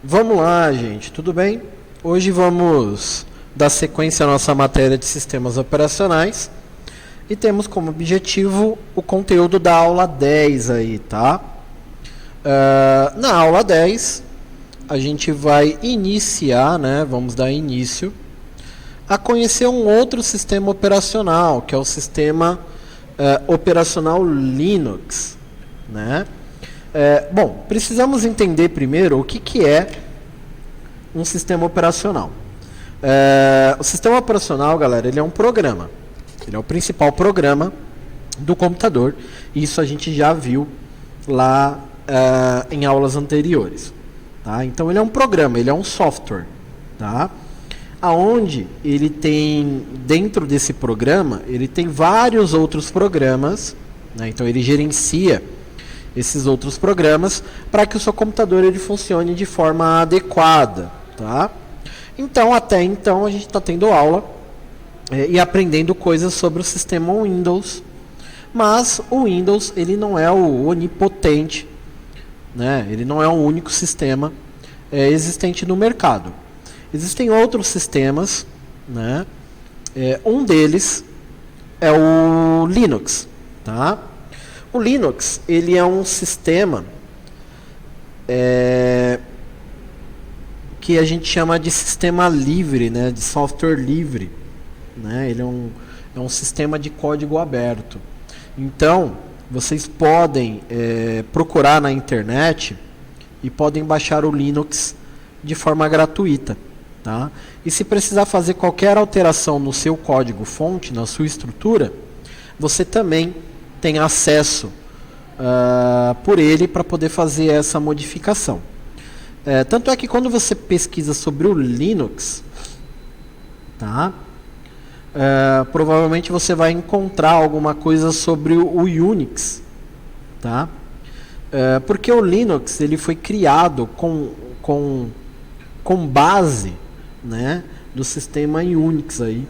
Vamos lá, gente, tudo bem? Hoje vamos dar sequência à nossa matéria de sistemas operacionais e temos como objetivo o conteúdo da aula 10 aí, tá? Na aula 10, a gente vai iniciar, né? Vamos dar início a conhecer um outro sistema operacional, que é o sistema operacional Linux, né? Bom, precisamos entender primeiro o que é um sistema operacional. O sistema operacional, galera, ele é um programa. Ele é o principal programa do computador. Isso a gente já viu lá em aulas anteriores. Tá? Então, ele é um programa, ele é um software. Tá? Aonde ele tem, dentro desse programa, ele tem vários outros programas. Né? Então, ele gerencia esses outros programas para que o seu computador ele funcione de forma adequada, tá? Então, até então, a gente está tendo aula e aprendendo coisas sobre o sistema Windows, mas o Windows ele não é o onipotente, né? Ele não é o único sistema existente no mercado. Existem outros sistemas, né? Um deles é o Linux, tá? O Linux, ele é um sistema que a gente chama de sistema livre, né, de software livre. Né? Ele é um sistema de código aberto. Então, vocês podem procurar na internet e podem baixar o Linux de forma gratuita. Tá? E se precisar fazer qualquer alteração no seu código-fonte, na sua estrutura, você também tem acesso por ele para poder fazer essa modificação. Tanto é que quando você pesquisa sobre o Linux, tá? Provavelmente você vai encontrar alguma coisa sobre o Unix, tá? Porque o Linux ele foi criado com base, né, do sistema Unix aí,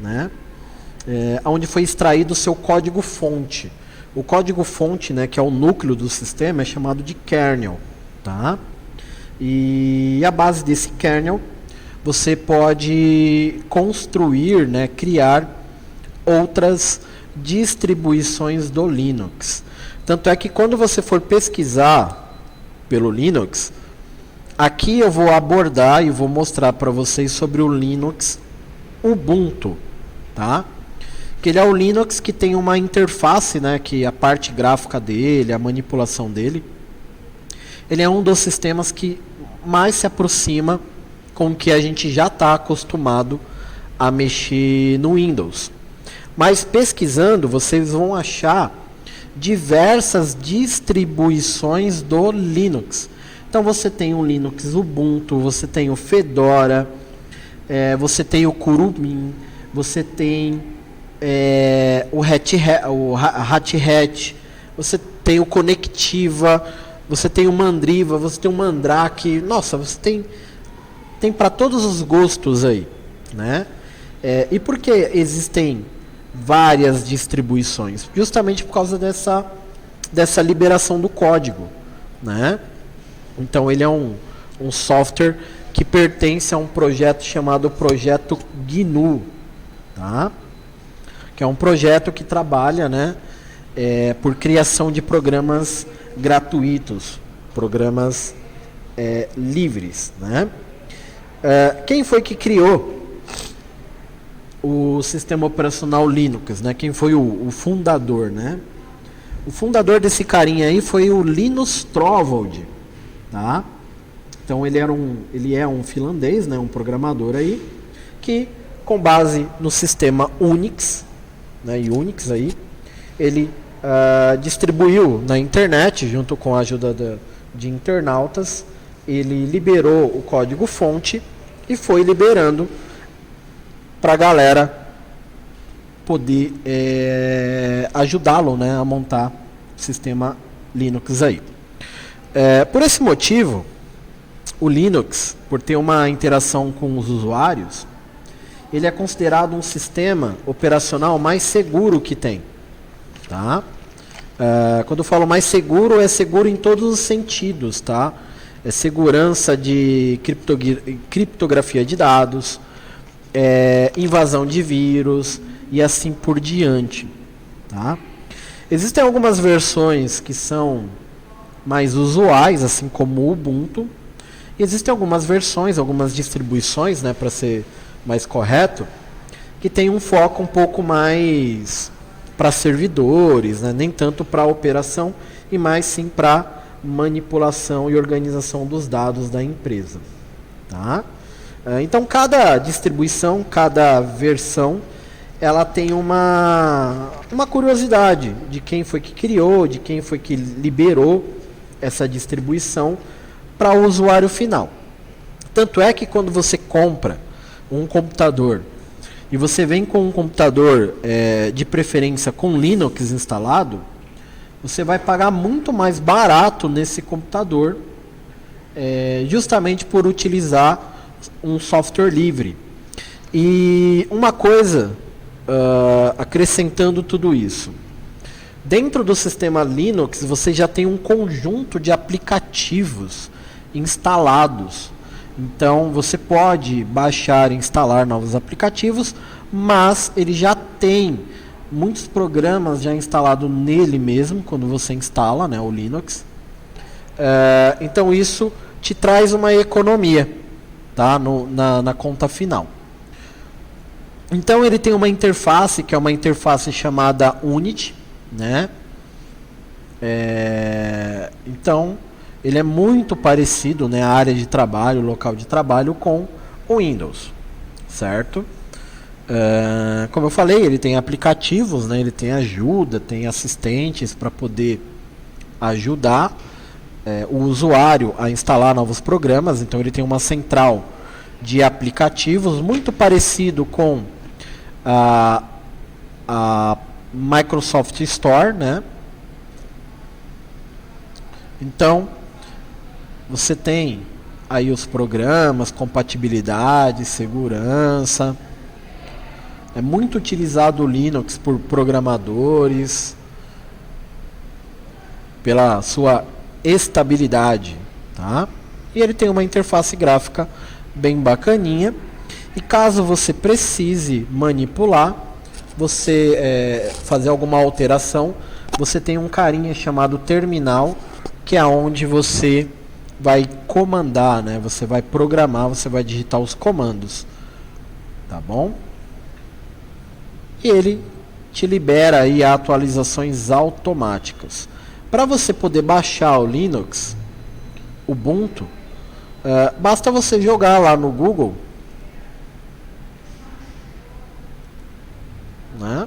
né? Onde foi extraído o seu código-fonte. O código-fonte, né, que é o núcleo do sistema, é chamado de kernel. Tá? E a base desse kernel, você pode construir, né, criar outras distribuições do Linux. Tanto é que quando você for pesquisar pelo Linux, aqui eu vou abordar e vou mostrar para vocês sobre o Linux Ubuntu. Tá? Que ele é o Linux que tem uma interface, né, que a parte gráfica dele, a manipulação dele, ele é um dos sistemas que mais se aproxima com o que a gente já está acostumado a mexer no Windows. Mas pesquisando, vocês vão achar diversas distribuições do Linux. Então você tem o Linux Ubuntu, você tem o Fedora, você tem o Kurumin, você tem o Red Hat, você tem o Conectiva, você tem o Mandriva, você tem o Mandrake. Nossa, você tem para todos os gostos aí, né? E por que existem várias distribuições? Justamente por causa dessa liberação do código, né? Então ele é um software que pertence a um projeto chamado Projeto GNU, tá? Que é um projeto que trabalha, né, por criação de programas gratuitos, programas livres. Né? Quem foi que criou o sistema operacional Linux? Né? Quem foi o fundador? Né? O fundador desse carinha aí foi o Linus Torvald. Tá? Então ele é um finlandês, né, um programador aí, que com base no sistema Unix, né, Unix aí, ele distribuiu na internet, junto com a ajuda de internautas, ele liberou o código-fonte e foi liberando para a galera poder ajudá-lo, né, a montar o sistema Linux aí. Por esse motivo, o Linux, por ter uma interação com os usuários, ele é considerado um sistema operacional mais seguro que tem. Tá? Quando eu falo mais seguro, é seguro em todos os sentidos. Tá? segurança de criptografia de dados, invasão de vírus e assim por diante. Tá? Existem algumas versões que são mais usuais, assim como o Ubuntu. E existem algumas versões, algumas distribuições, né, para ser mais correto, que tem um foco um pouco mais para servidores, né, nem tanto para operação, e mais sim para manipulação e organização dos dados da empresa. Tá? Então, cada distribuição, cada versão, ela tem uma curiosidade de quem foi que criou, de quem foi que liberou essa distribuição para o usuário final. Tanto é que quando você compra um computador e você vem com um computador de preferência com Linux instalado, você vai pagar muito mais barato nesse computador, justamente por utilizar um software livre. E uma coisa, acrescentando tudo isso, dentro do sistema Linux você já tem um conjunto de aplicativos instalados. Então você pode baixar e instalar novos aplicativos, mas ele já tem muitos programas já instalados nele mesmo, quando você instala, né, o Linux. Então isso te traz uma economia, tá, na conta final. Então ele tem uma interface, que é uma interface chamada Unity, né? Então ele é muito parecido, né, a área de trabalho, o local de trabalho, com o Windows, certo? Como eu falei, ele tem aplicativos, né, ele tem ajuda, tem assistentes para poder ajudar o usuário a instalar novos programas. Então ele tem uma central de aplicativos muito parecido com a Microsoft Store, né? Então você tem aí os programas, compatibilidade, segurança. É muito utilizado o Linux por programadores, pela sua estabilidade, tá? E ele tem uma interface gráfica bem bacaninha. E caso você precise manipular, você fazer alguma alteração, você tem um carinha chamado terminal, que é onde você vai comandar, né? Você vai programar, você vai digitar os comandos, tá bom? E ele te libera aí atualizações automáticas. Para você poder baixar o Linux, Ubuntu, basta você jogar lá no Google, né?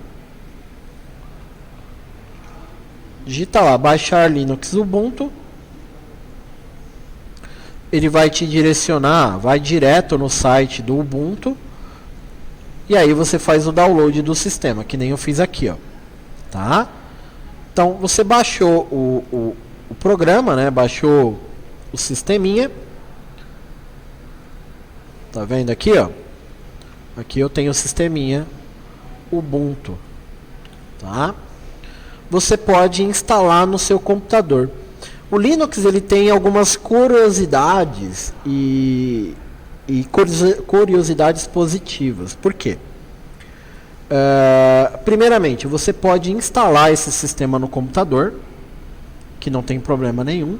Digita lá, baixar Linux Ubuntu. Ele vai te direcionar, vai direto no site do Ubuntu. E aí você faz o download do sistema, que nem eu fiz aqui, ó. Tá? Então você baixou o programa, né? Baixou o sisteminha. Tá vendo aqui, ó? Aqui eu tenho o sisteminha Ubuntu, tá? Você pode instalar no seu computador. O Linux ele tem algumas curiosidades e curiosidades positivas. Por quê? Primeiramente, você pode instalar esse sistema no computador, que não tem problema nenhum.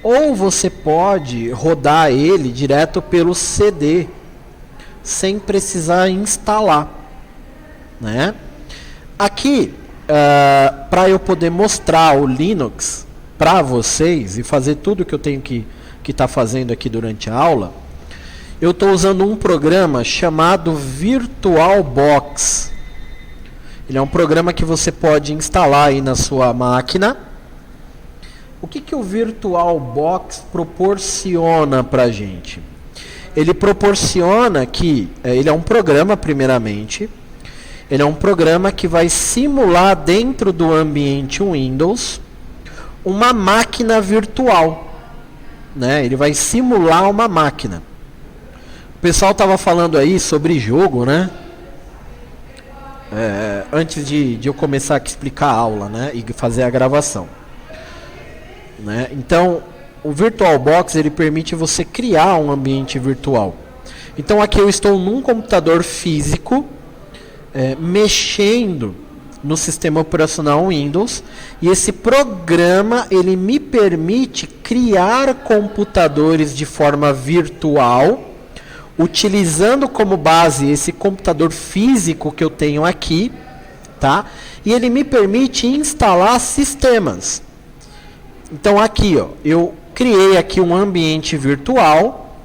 Ou você pode rodar ele direto pelo CD, sem precisar instalar, né? Aqui, para eu poder mostrar o Linux para vocês e fazer tudo que eu tenho que estar fazendo aqui durante a aula, eu estou usando um programa chamado VirtualBox. Ele é um programa que você pode instalar aí na sua máquina. O que o VirtualBox proporciona para a gente? Ele proporciona que ele é um programa, primeiramente. Ele é um programa que vai simular dentro do ambiente Windows uma máquina virtual, né? Ele vai simular uma máquina. O pessoal estava falando aí sobre jogo, né? Antes de eu começar a explicar a aula, né? E fazer a gravação, né? Então, o VirtualBox ele permite você criar um ambiente virtual. Então aqui eu estou num computador físico, mexendo no sistema operacional Windows, e esse programa ele me permite criar computadores de forma virtual, utilizando como base esse computador físico que eu tenho aqui, tá? E ele me permite instalar sistemas. Então aqui, ó, eu criei aqui um ambiente virtual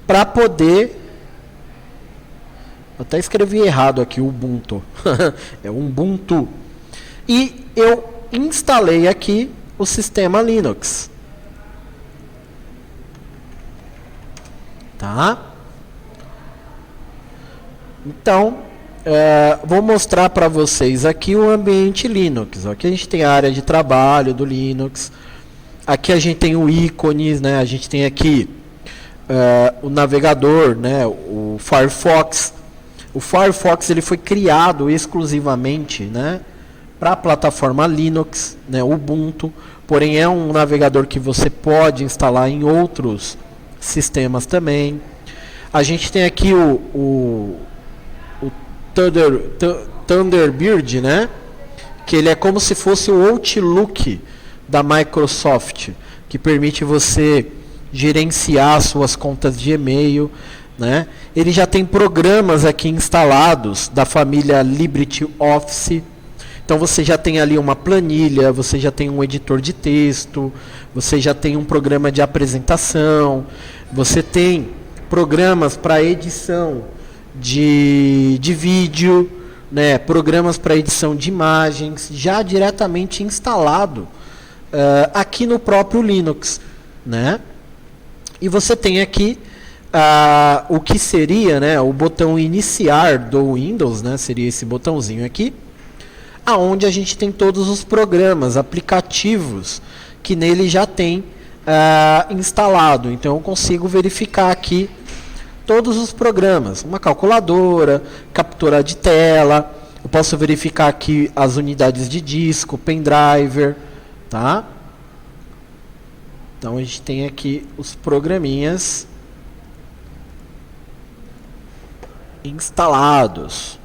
para poder... Eu até escrevi errado aqui, Ubuntu. É Ubuntu. E eu instalei aqui o sistema Linux. Tá? Então, vou mostrar para vocês aqui o ambiente Linux. Aqui a gente tem a área de trabalho do Linux. Aqui a gente tem o ícones, né? A gente tem aqui o navegador, né? O Firefox. O Firefox ele foi criado exclusivamente, né, para a plataforma Linux, né, Ubuntu. Porém é um navegador que você pode instalar em outros sistemas também. A gente tem aqui o Thunderbird, né, que ele é como se fosse o Outlook da Microsoft, que permite você gerenciar suas contas de e-mail, né? Ele já tem programas aqui instalados da família LibreOffice. Então você já tem ali uma planilha, você já tem um editor de texto, você já tem um programa de apresentação, você tem programas para edição de vídeo, né? Programas para edição de imagens, já diretamente instalado aqui no próprio Linux, né? E você tem aqui o que seria, né, o botão iniciar do Windows, né, seria esse botãozinho aqui, aonde a gente tem todos os programas, aplicativos que nele já tem instalado. Então eu consigo verificar aqui todos os programas, uma calculadora, captura de tela, eu posso verificar aqui as unidades de disco, pendrive, tá? Então a gente tem aqui os programinhas instalados.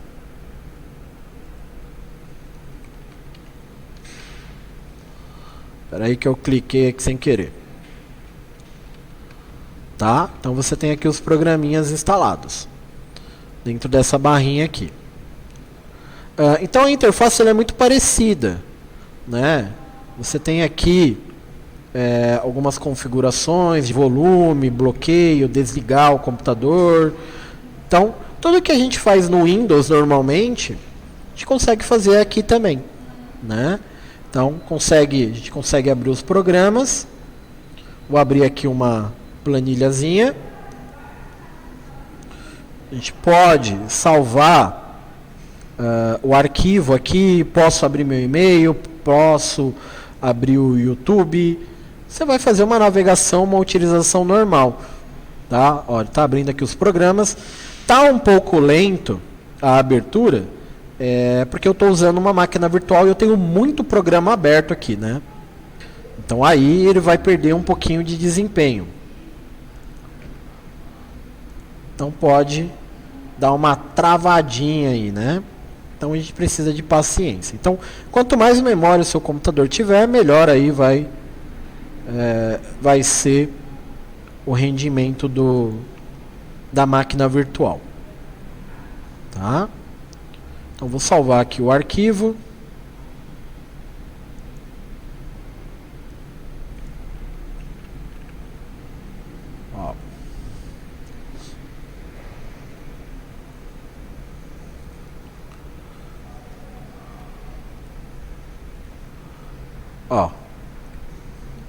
Espera aí que eu cliquei aqui sem querer. Tá? Então você tem aqui os programinhas instalados dentro dessa barrinha aqui. Então a interface ela é muito parecida, né? Você tem aqui algumas configurações de volume, bloqueio, desligar o computador. Então tudo que a gente faz no Windows normalmente, a gente consegue fazer aqui também, né? Então a gente consegue abrir os programas. Vou abrir aqui uma planilhazinha. A gente pode salvar o arquivo aqui, posso abrir meu e-mail, posso abrir o YouTube. Você vai fazer uma navegação, uma utilização normal, tá? Olha, tá abrindo aqui os programas. Tá um pouco lento a abertura, porque eu estou usando uma máquina virtual e eu tenho muito programa aberto aqui, né? Então aí ele vai perder um pouquinho de desempenho. Então pode dar uma travadinha aí, né? Então a gente precisa de paciência. Então, quanto mais memória o seu computador tiver, melhor aí vai ser o rendimento da máquina virtual. Tá? Então vou salvar aqui o arquivo. Ó,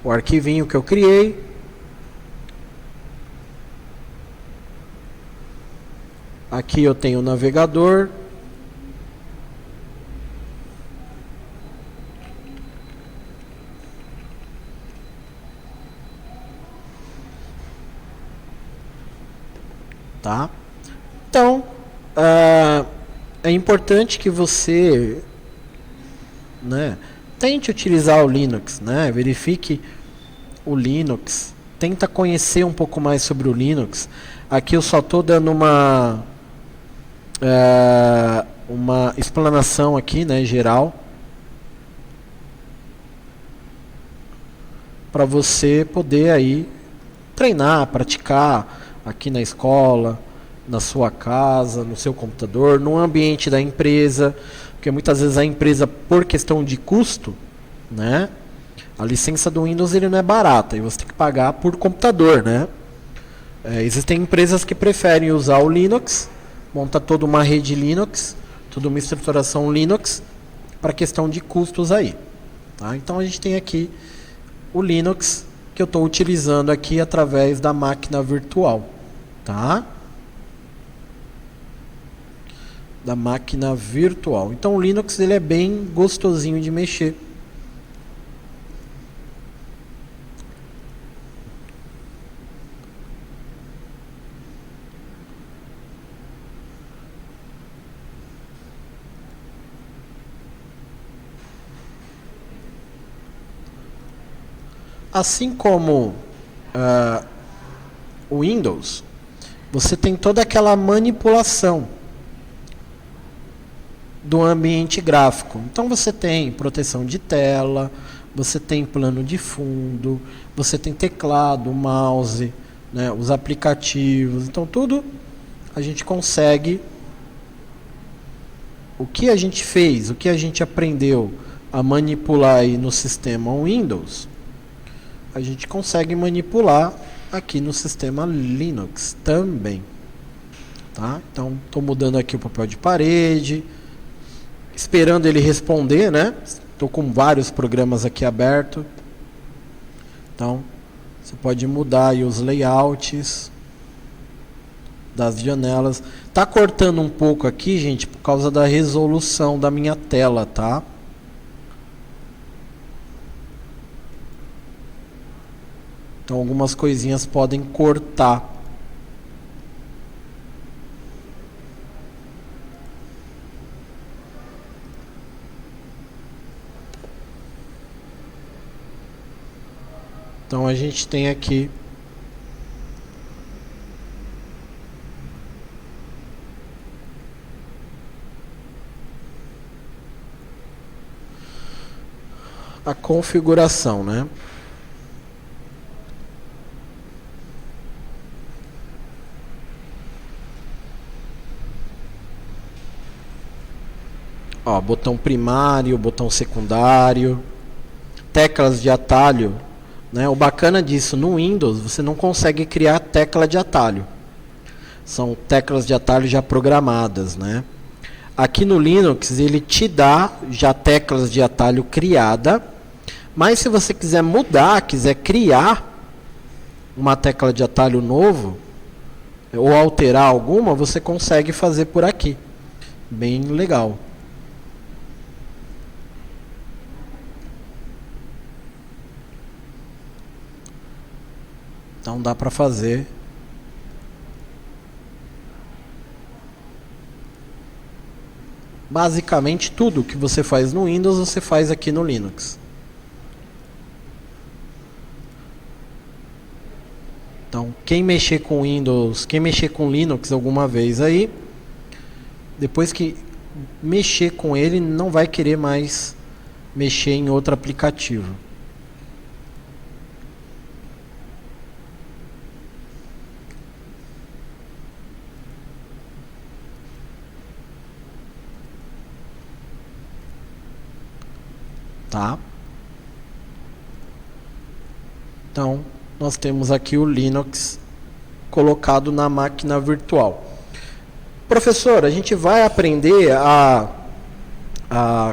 o arquivinho que eu criei. Aqui eu tenho o navegador. Tá? Então, é importante que você, né, tente utilizar o Linux, né? Verifique o Linux, tenta conhecer um pouco mais sobre o Linux. Aqui eu só estou dando uma explanação aqui, né, geral, para você poder aí treinar, praticar aqui na escola, na sua casa, no seu computador, no ambiente da empresa, porque muitas vezes a empresa, por questão de custo, né, a licença do Windows ele não é barata e você tem que pagar por computador, né? Existem empresas que preferem usar o Linux, monta toda uma rede Linux, toda uma estruturação Linux para questão de custos aí, tá? Então a gente tem aqui o Linux que eu estou utilizando aqui através da máquina virtual, tá? Da máquina virtual. Então o Linux ele é bem gostosinho de mexer. Assim como o Windows, você tem toda aquela manipulação do ambiente gráfico. Então você tem proteção de tela, você tem plano de fundo, você tem teclado, mouse, né, os aplicativos. Então tudo a gente consegue. O que a gente fez, o que a gente aprendeu a manipular aí no sistema Windows, a gente consegue manipular aqui no sistema Linux também, tá? Então estou mudando aqui o papel de parede, esperando ele responder, né? Estou com vários programas aqui abertos, então você pode mudar aí os layouts das janelas. Tá cortando um pouco aqui, gente, por causa da resolução da minha tela, tá? Então algumas coisinhas podem cortar. Então a gente tem aqui a configuração, né? Ó, botão primário, botão secundário, teclas de atalho, né? O bacana disso, no Windows você não consegue criar tecla de atalho. São teclas de atalho já programadas, né? Aqui no Linux ele te dá já teclas de atalho criada, mas se você quiser mudar, quiser criar uma tecla de atalho novo ou alterar alguma, você consegue fazer por aqui. Bem legal. Então dá para fazer. Basicamente tudo que você faz no Windows, você faz aqui no Linux. Então, quem mexer com Windows, quem mexer com Linux alguma vez aí, depois que mexer com ele, não vai querer mais mexer em outro aplicativo. Tá? Então, nós temos aqui o Linux colocado na máquina virtual. Professor, a gente vai aprender a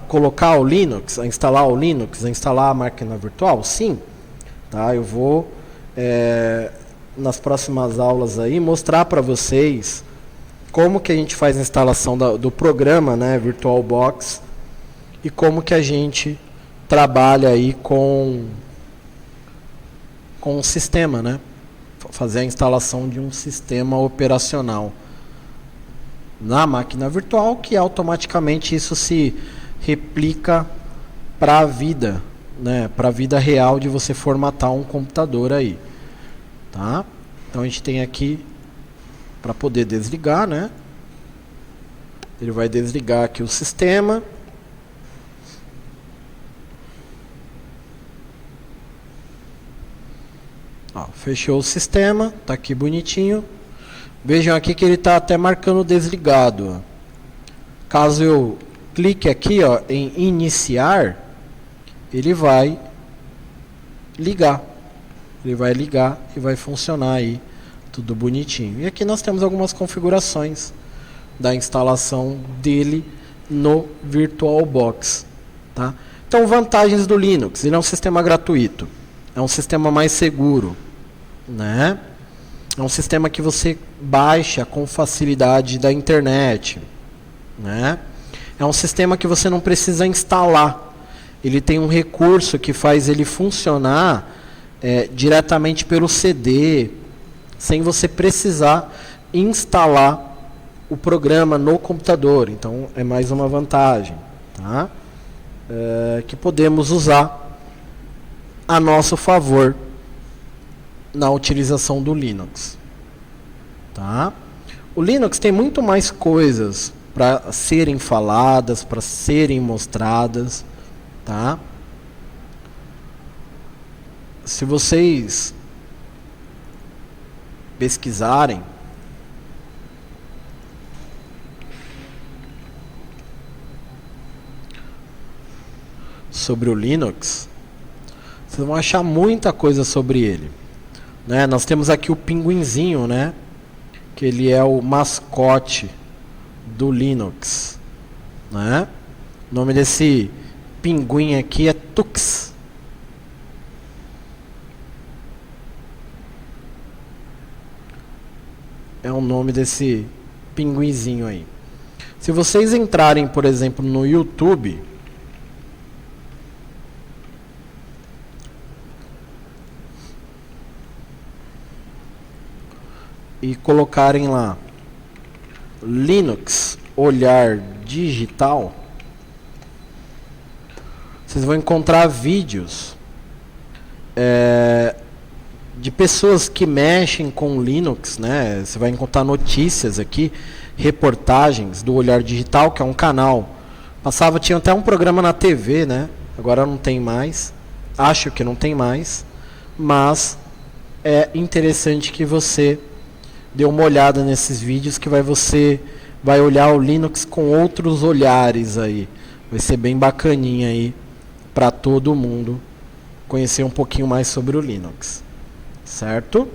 colocar o Linux, a instalar o Linux, a instalar a máquina virtual? Sim. Tá? Eu vou, nas próximas aulas aí, mostrar para vocês como que a gente faz a instalação do programa, né, VirtualBox, e como que a gente trabalha aí com o sistema, né? Fazer a instalação de um sistema operacional na máquina virtual, que automaticamente isso se replica para a vida, né, para a vida real de você formatar um computador aí, tá? Então a gente tem aqui para poder desligar, né? Ele vai desligar aqui o sistema. Ó, fechou o sistema, tá aqui bonitinho. Vejam aqui que ele está até marcando desligado. Ó. Caso eu clique aqui, ó, em iniciar, ele vai ligar. Ele vai ligar e vai funcionar aí tudo bonitinho. E aqui nós temos algumas configurações da instalação dele no VirtualBox, tá? Então, vantagens do Linux. Ele é um sistema gratuito. É um sistema mais seguro, né? É um sistema que você baixa com facilidade da internet, né? É um sistema que você não precisa instalar. Ele tem um recurso que faz ele funcionar diretamente pelo CD, sem você precisar instalar o programa no computador. Então é mais uma vantagem, tá? Que podemos usar a nosso favor na utilização do Linux, tá? O Linux tem muito mais coisas para serem faladas, para serem mostradas, tá? Se vocês pesquisarem sobre o Linux, vocês vão achar muita coisa sobre ele, né? Nós temos aqui o pinguinzinho, né? Que ele é o mascote do Linux, né? O nome desse pinguim aqui é Tux. É o nome desse pinguinzinho aí. Se vocês entrarem, por exemplo, no YouTube, e colocarem lá Linux Olhar Digital, vocês vão encontrar vídeos de pessoas que mexem com Linux, né? Você vai encontrar notícias aqui, reportagens do Olhar Digital, que é um canal. Tinha até um programa na TV, né? Agora não tem mais. Acho que não tem mais. Mas é interessante que você dê uma olhada nesses vídeos, que você vai olhar o Linux com outros olhares aí. Vai ser bem bacaninha aí para todo mundo conhecer um pouquinho mais sobre o Linux. Certo?